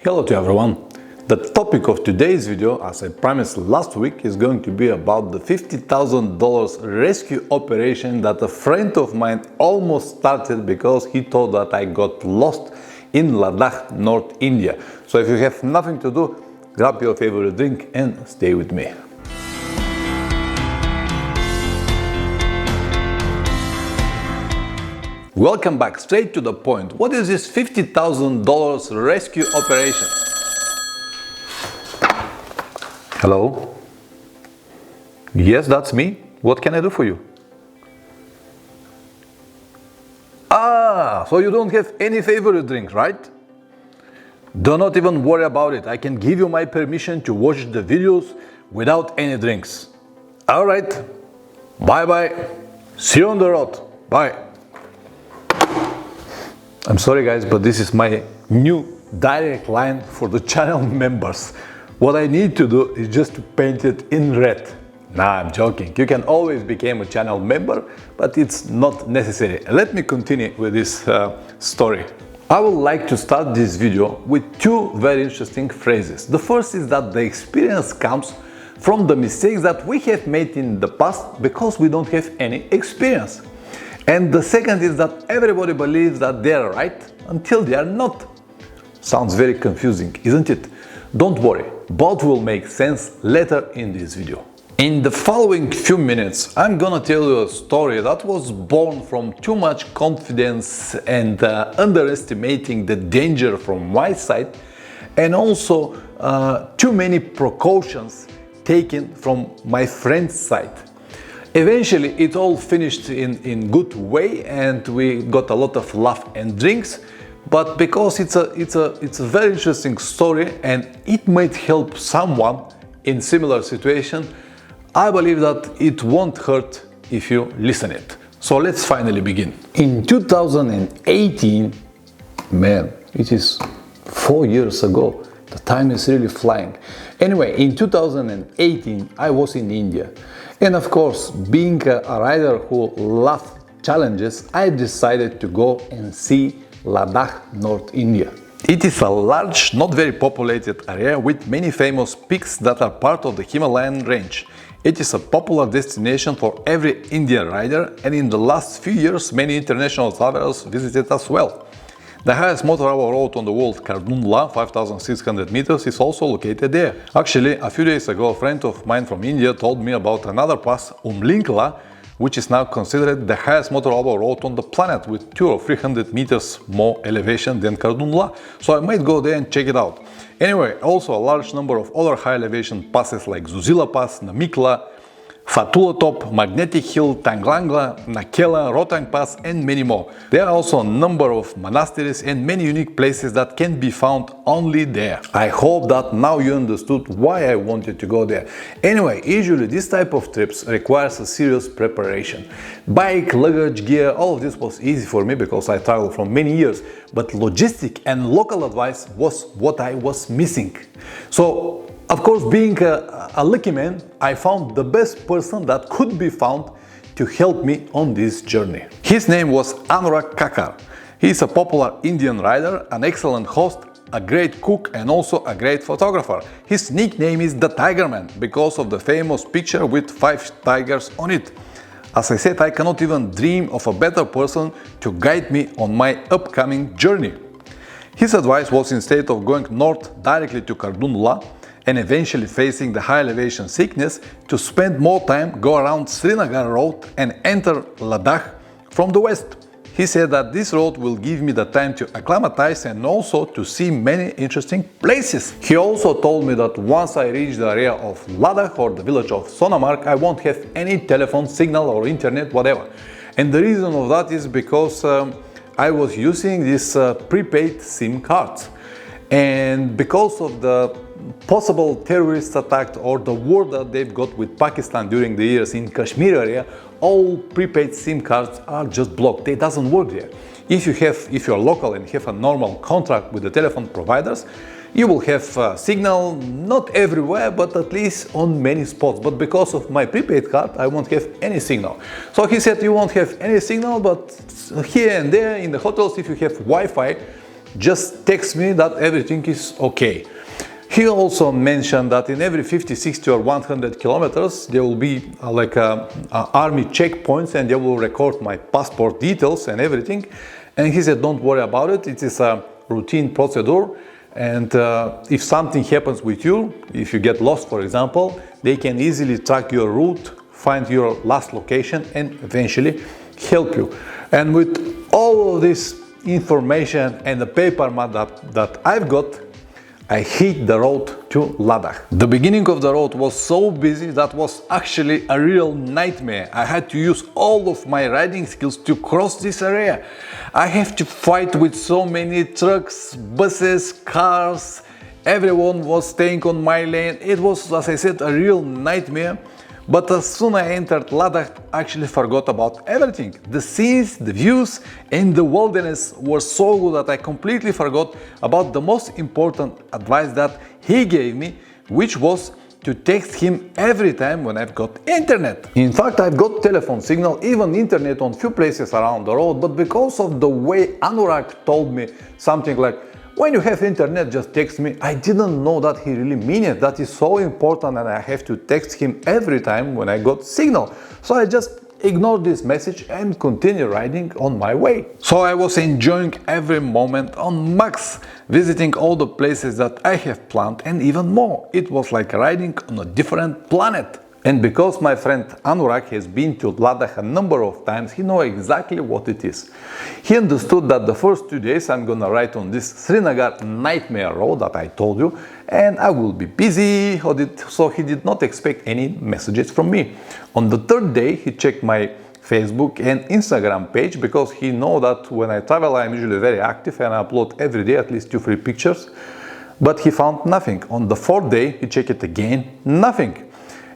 Hello to everyone. The topic of today's video, as I promised last week, is going to be about the $50,000 rescue operation that a friend of mine almost started because he thought that I got lost in Ladakh, North India. So if you have nothing to do, grab your favorite drink and stay with me. Welcome back, straight to the point. What is this $50,000 rescue operation? Hello? Yes, that's me. What can I do for you? Ah, so you don't have any favorite drink, right? Do not even worry about it. I can give you my permission to watch the videos without any drinks. All right. Bye-bye. See you on the road. Bye. I'm sorry guys, but this is my new direct line for the channel members. What I need to do is just to paint it in red. Nah, I'm joking. You can always become a channel member, but it's not necessary. Let me continue with this story. I would like to start this video with two very interesting phrases. The first is that the experience comes from the mistakes that we have made in the past because we don't have any experience. And the second is that everybody believes that they are right until they are not. Sounds very confusing, isn't it? Don't worry, both will make sense later in this video. In the following few minutes, I'm gonna tell you a story that was born from too much confidence and underestimating the danger from my side, and also too many precautions taken from my friend's side. Eventually, it all finished in good way, and we got a lot of laugh and drinks. But because it's a very interesting story and it might help someone in similar situation, I believe that it won't hurt if you listen it. So let's finally begin. In 2018, man, it is 4 years ago. The time is really flying. Anyway, in 2018, I was in India. And of course, being a rider who loves challenges, I decided to go and see Ladakh, North India. It is a large, not very populated area with many famous peaks that are part of the Himalayan range. It is a popular destination for every Indian rider, and in the last few years many international travelers visit it as well. The highest motorable road on the world, Kardunla, 5,600 meters, is also located there. Actually, a few days ago, a friend of mine from India told me about another pass, Umlinkla, which is now considered the highest motorable road on the planet, with 200 or 300 meters more elevation than Kardunla. So I might go there and check it out. Anyway, also a large number of other high elevation passes like Zuzila Pass, Namikla, Fatula Top, Magnetic Hill, Tanglangla, Nakela, Rotang Pass, and many more. There are also a number of monasteries and many unique places that can be found only there. I hope that now you understood why I wanted to go there. Anyway, usually this type of trips requires a serious preparation. Bike, luggage, gear, all of this was easy for me because I traveled for many years, but logistic and local advice was what I was missing. So, of course, being a lucky man, I found the best person that could be found to help me on this journey. His name was Anurag Kakar. He is a popular Indian rider, an excellent host, a great cook, and also a great photographer. His nickname is the Tiger Man because of the famous picture with 5 tigers on it. As I said, I cannot even dream of a better person to guide me on my upcoming journey. His advice was, instead of going north directly to Kardunla and eventually facing the high elevation sickness, to spend more time, go around Srinagar road and enter Ladakh from the west. He said that this road will give me the time to acclimatize and also to see many interesting places. He also told me that once I reach the area of Ladakh or the village of Sonamark, I won't have any telephone signal or internet, whatever. And the reason of that is because I was using this prepaid SIM cards. And because of the possible terrorist attack or the war that they've got with Pakistan during the years in Kashmir area, all prepaid SIM cards are just blocked. They doesn't work there. If you're local and have a normal contract with the telephone providers, you will have signal, not everywhere, but at least on many spots. But because of my prepaid card, I won't have any signal. So he said, you won't have any signal, but here and there in the hotels, if you have Wi-Fi, just text me that everything is okay. He also mentioned that in every 50, 60 or 100 kilometers there will be army checkpoints, and they will record my passport details and everything. And he said, don't worry about it, it is a routine procedure, and if something happens with you, if you get lost for example, they can easily track your route, find your last location and eventually help you. And with all of this information and the paper map that I've got, I hit the road to Ladakh. The beginning of the road was so busy that was actually a real nightmare. I had to use all of my riding skills to cross this area. I have to fight with so many trucks, buses, cars. Everyone was staying on my lane. It was, as I said, a real nightmare. But as soon as I entered Ladakh, I actually forgot about everything. The scenes, the views and the wilderness were so good that I completely forgot about the most important advice that he gave me, which was to text him every time when I've got internet. In fact, I've got telephone signal, even internet on few places around the road, but because of the way Anurag told me something like, when you have internet, just text me, I didn't know that he really meant it. That is so important and I have to text him every time when I got signal. So I just ignored this message and continue riding on my way. So I was enjoying every moment on max, visiting all the places that I have planned and even more. It was like riding on a different planet. And because my friend Anurag has been to Ladakh a number of times, he knows exactly what it is. He understood that the first 2 days I'm gonna ride on this Srinagar nightmare road that I told you, and I will be busy, so he did not expect any messages from me. On the third day, he checked my Facebook and Instagram page, because he knows that when I travel I'm usually very active and I upload every day at least 2-3 pictures, but he found nothing. On the fourth day, he checked it again, nothing.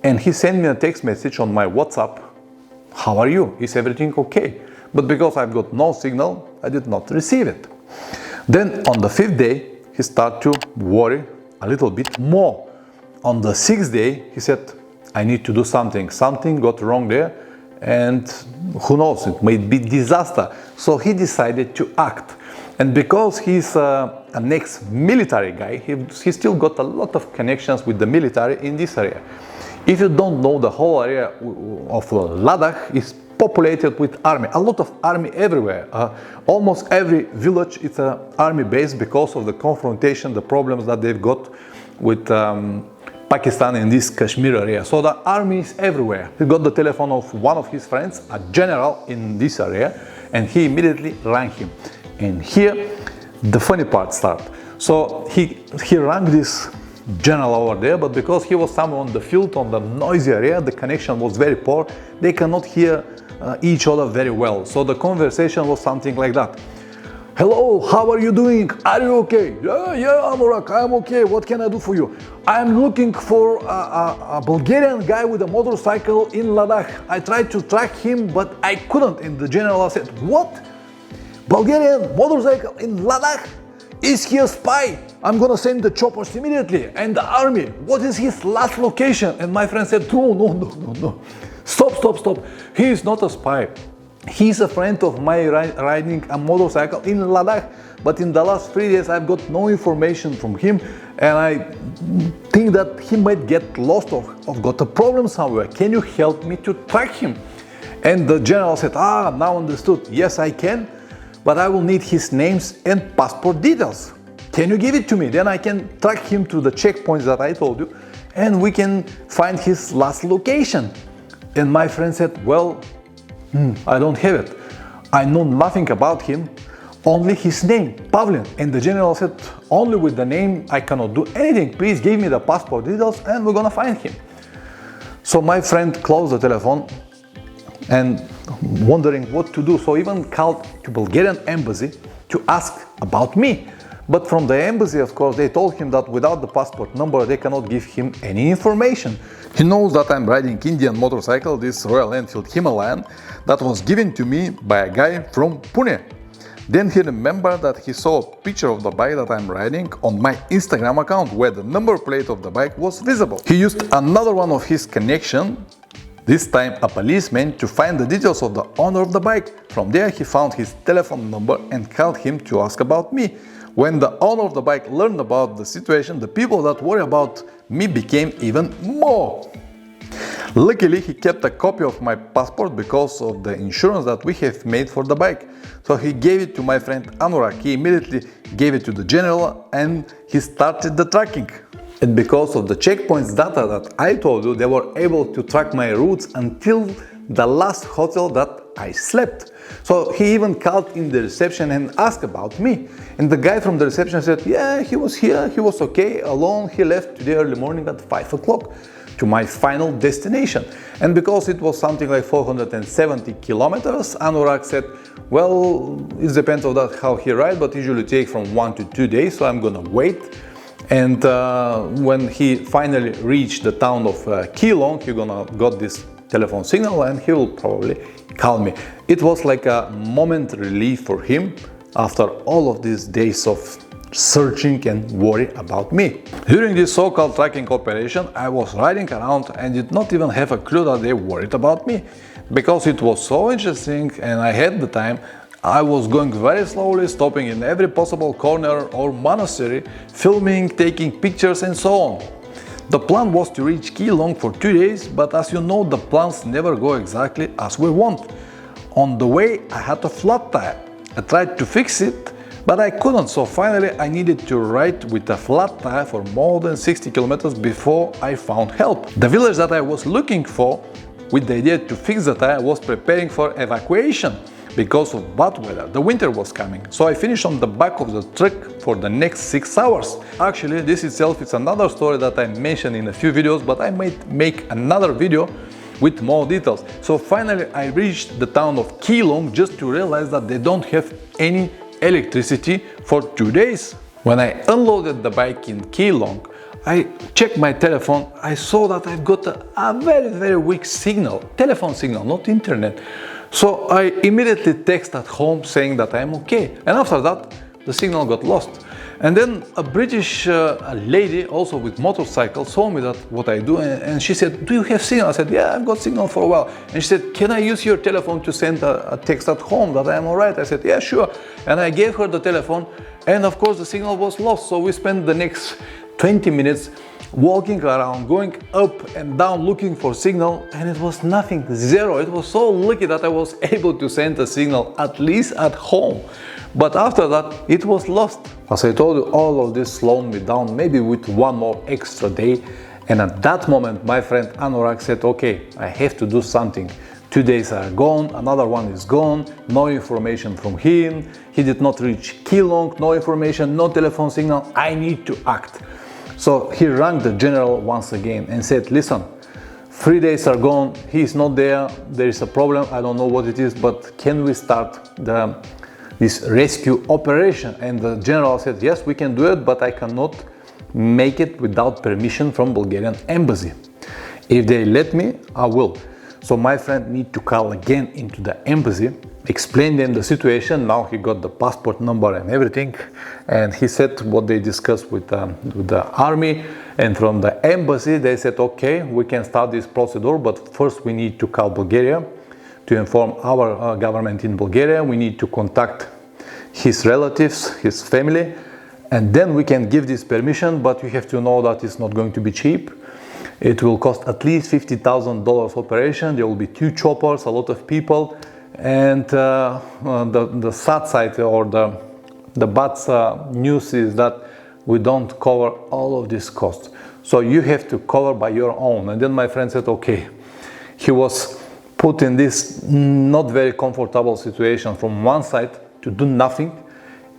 And he sent me a text message on my WhatsApp, how are you? Is everything okay? But because I've got no signal, I did not receive it. Then on the fifth day, he started to worry a little bit more. On the sixth day, he said, I need to do something. Something got wrong there, and who knows, it might be disaster. So he decided to act. And because he's an ex-military guy, he still got a lot of connections with the military in this area. If you don't know, the whole area of Ladakh is populated with army, a lot of army everywhere. Almost every village is an army base because of the confrontation, the problems that they've got with Pakistan in this Kashmir area. So the army is everywhere. He got the telephone of one of his friends, a general in this area, and he immediately rang him. And here the funny part starts. So he rang this general over there, but because he was somewhere on the field, on the noisy area, the connection was very poor. They cannot hear each other very well. So the conversation was something like that. Hello, how are you doing? Are you okay? Yeah, Anurag, I'm okay. What can I do for you? I'm looking for a Bulgarian guy with a motorcycle in Ladakh. I tried to track him, but I couldn't. And the general said, what? Bulgarian motorcycle in Ladakh? Is he a spy? I'm gonna send the choppers immediately and the army. What is his last location? And my friend said, no. Stop. He is not a spy. He's a friend of mine riding a motorcycle in Ladakh. But in the last 3 days, I've got no information from him. And I think that he might get lost or got a problem somewhere. Can you help me to track him? And the general said, now understood. Yes, I can. But I will need his names and passport details. Can you give it to me? Then I can track him to the checkpoints that I told you, and we can find his last location. And my friend said, well, I don't have it. I know nothing about him, only his name, Pavlin. And the general said, only with the name I cannot do anything. Please give me the passport details and we're gonna find him. So my friend closed the telephone and wondering what to do. So even called to Bulgarian embassy to ask about me. But from the embassy, of course, they told him that without the passport number, they cannot give him any information. He knows that I'm riding Indian motorcycle, this Royal Enfield Himalayan, that was given to me by a guy from Pune. Then he remembered that he saw a picture of the bike that I'm riding on my Instagram account, where the number plate of the bike was visible. He used another one of his connection, this time a policeman, to find the details of the owner of the bike. From there he found his telephone number and called him to ask about me. When the owner of the bike learned about the situation, the people that worry about me became even more. Luckily, he kept a copy of my passport because of the insurance that we have made for the bike. So he gave it to my friend Anurag. He immediately gave it to the general and he started the tracking. And because of the checkpoints data that I told you, they were able to track my routes until the last hotel that I slept. So he even called in the reception and asked about me. And the guy from the reception said, yeah, he was here, he was okay, alone, he left today early morning at 5 o'clock to my final destination. And because it was something like 470 kilometers, Anurag said, well, it depends on that how he rides, but usually take from 1 to 2 days, so I'm gonna wait. And when he finally reached the town of Keelung, he got this telephone signal and he will probably call me. It was like a moment relief for him after all of these days of searching and worry about me. During this so-called tracking operation, I was riding around and did not even have a clue that they worried about me. Because it was so interesting and I had the time, I was going very slowly, stopping in every possible corner or monastery, filming, taking pictures and so on. The plan was to reach Keelung for 2 days, but as you know, the plans never go exactly as we want. On the way, I had a flat tire. I tried to fix it, but I couldn't, so finally I needed to ride with a flat tire for more than 60 kilometers before I found help. The village that I was looking for, with the idea to fix the tire, was preparing for evacuation because of bad weather. The winter was coming, so I finished on the back of the truck for the next 6 hours. Actually, this itself is another story that I mentioned in a few videos, but I might make another video with more details. So finally I reached the town of Keelung just to realize that they don't have any electricity for 2 days. When I unloaded the bike in Keelung, I checked my telephone. I saw that I've got a very weak signal, telephone signal, not internet. So I immediately texted home saying that I'm okay. And after that, the signal got lost. And then a British lady, also with motorcycle, saw me that what I do, and she said, do you have signal? I said, yeah, I've got signal for a while. And she said, can I use your telephone to send a text at home that I'm alright? I said, yeah, sure. And I gave her the telephone, and of course the signal was lost. So we spent the next 20 minutes walking around, going up and down looking for signal, and it was nothing, zero. It was so lucky that I was able to send a signal at least at home. But after that, it was lost. As I told you, all of this slowed me down, maybe with one more extra day. And at that moment, my friend Anurag said, okay, I have to do something. 2 days are gone, another one is gone, no information from him. He did not reach Keelung, no information, no telephone signal. I need to act. So he rang the general once again and said, listen, 3 days are gone, he is not there, there is a problem, I don't know what it is, but can we start this rescue operation? And the general said, yes, we can do it, but I cannot make it without permission from Bulgarian embassy. If they let me, I will. So my friend need to call again into the embassy, explain them the situation. Now he got the passport number and everything, and he said what they discussed with the army, and from the embassy they said, okay, we can start this procedure, but first we need to call Bulgaria to inform our government in Bulgaria. We need to contact his relatives, his family, and then we can give this permission, but you have to know that it's not going to be cheap. It will cost at least $50,000 operation. There will be 2 choppers, a lot of people, and the sad side or the bad news is that we don't cover all of this cost. So you have to cover by your own. And then my friend said, okay. He was put in this not very comfortable situation from one side to do nothing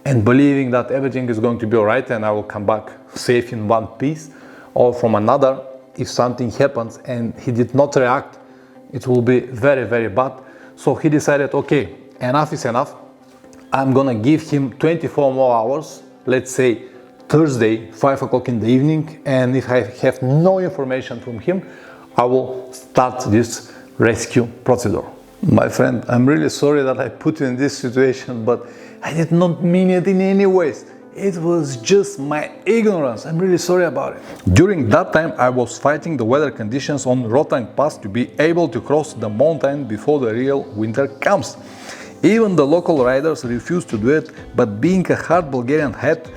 and believing that everything is going to be all right and I will come back safe in one piece, or from another, if something happens and he did not react, it will be very bad. So he decided, okay, enough is enough. I'm gonna give him 24 more hours, let's say Thursday, 5 o'clock in the evening, and if I have no information from him, I will start this rescue procedure. My friend, I'm really sorry that I put you in this situation, but I did not mean it in any ways. It was just my ignorance. I'm really sorry about it. During that time, I was fighting the weather conditions on Rotang Pass to be able to cross the mountain before the real winter comes. Even the local riders refused to do it, but being a hard Bulgarian head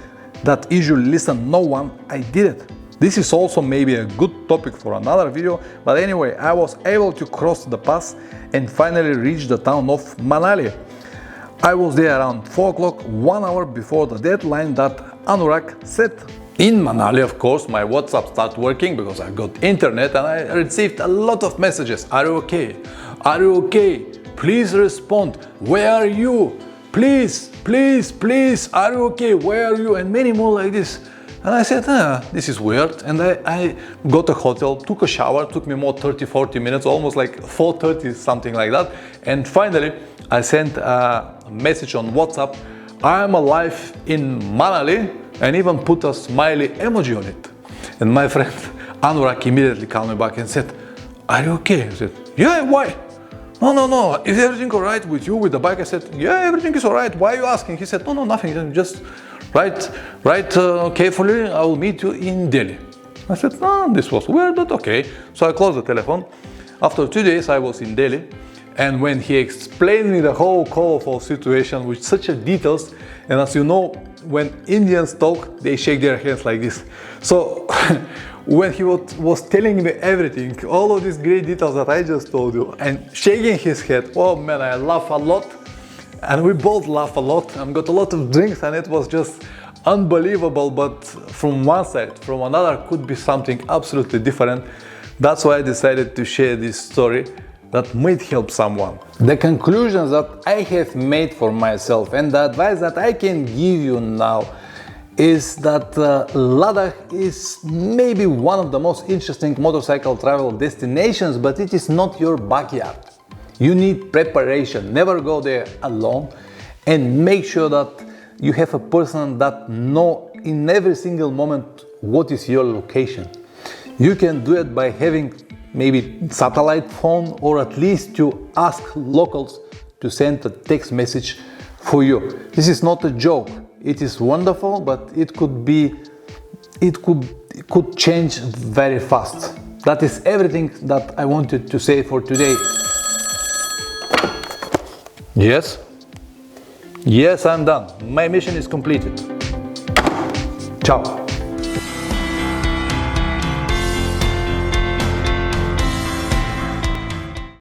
that usually listen no one, I did it. This is also maybe a good topic for another video, but anyway, I was able to cross the pass and finally reach the town of Manali. I was there around 4 o'clock, 1 hour before the deadline that Anurag set. In Manali, of course, my WhatsApp started working because I got internet and I received a lot of messages. Are you okay? Are you okay? Please respond. Where are you? Please, please, please, are you okay? Where are you? And many more like this. And I said, this is weird. And I got a hotel, took a shower, took me more 30-40 minutes, almost like 4:30, something like that. And finally, I sent a message on WhatsApp, I am alive in Manali, and even put a smiley emoji on it. And my friend Anurag immediately called me back and said, are you okay? I said, yeah, why? No, is everything alright with you, with the bike? I said, yeah, everything is alright. Why are you asking? He said, no, nothing, just write carefully, I will meet you in Delhi. I said, no, this was weird, but okay. So I closed the telephone. After 2 days, I was in Delhi. And when he explained me the whole colorful situation with such a details, and as you know, when Indians talk, they shake their hands like this. So when he was telling me everything, all of these great details that I just told you, and shaking his head, oh man, I laugh a lot. And we both laugh a lot and got a lot of drinks, and it was just unbelievable. But from one side, from another, could be something absolutely different. That's why I decided to share this story that might help someone. The conclusions that I have made for myself and the advice that I can give you now is that Ladakh is maybe one of the most interesting motorcycle travel destinations, but it is not your backyard. You need preparation. Never go there alone, and make sure that you have a person that knows in every single moment what is your location. You can do it by having maybe satellite phone, or at least to ask locals to send a text message for you. This is not a joke. It is wonderful, but it could change very fast. That is everything that I wanted to say for today. Yes, I'm done. My mission is completed. Ciao.